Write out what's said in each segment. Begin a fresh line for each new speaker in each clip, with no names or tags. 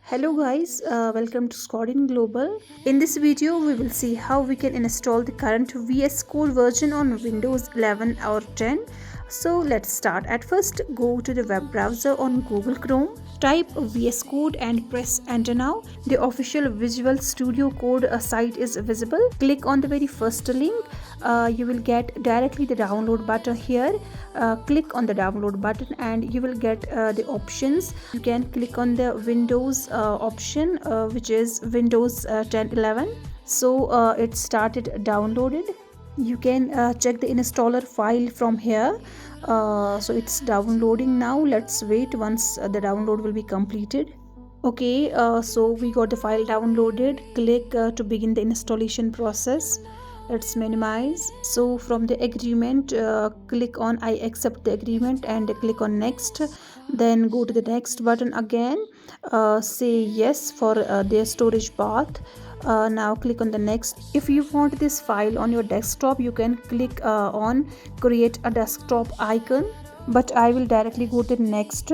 Hello guys, welcome to Scodeen Global. In this video, we will see how we can install the current VS Code version on Windows 11 or 10. So let's start. At first, go to the web browser on Google Chrome. Type VS Code and press enter now. The official Visual Studio Code site is visible. Click on the very first link. You will get directly the download button here. Click on the download button and you will get the options. You can click on the Windows option, which is Windows 10 11. So it started downloaded. You can check the installer file from here. So it's downloading now. Let's wait once the download will be completed. Okay, so we got the file downloaded. Click to begin the installation process. Let's minimize. So from the agreement, click on I accept the agreement and click on next. Then go to the next button again. Say yes for their storage path. Now click on the next. If you want this file on your desktop, you can click on create a desktop icon, but I will directly go to the next.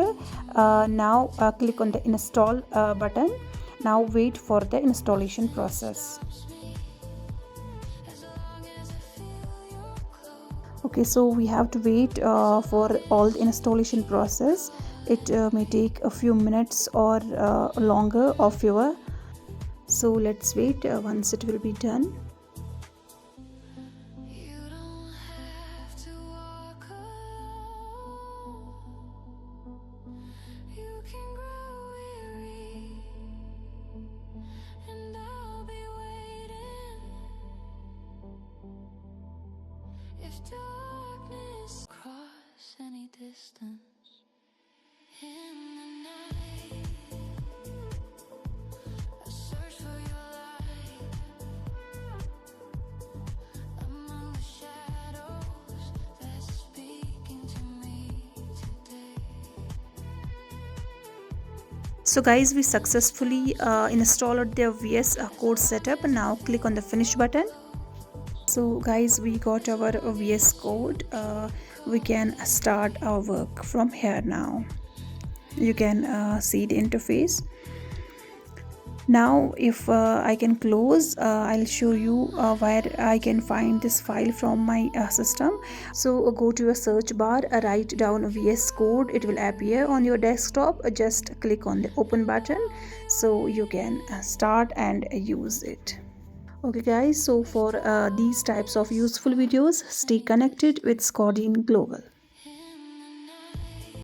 Now click on the install button. Now wait for the installation process. Okay, so we have to wait for all the installation process. It may take a few minutes or longer of your. So let's wait once it will be done.
Darkness cross any distance in the night. I search for your light among the shadows that's speaking to me today.
So guys, we successfully installed the VS Code setup. Now click on the finish button. So guys, we got our VS Code. We can start our work from here now. You can see the interface. Now if I can close, I'll show you where I can find this file from my system. So go to your search bar, write down VS Code. It will appear on your desktop. Just click on the open button so you can start and use it. Okay guys, so for these types of useful videos, stay connected with Scodeen Global.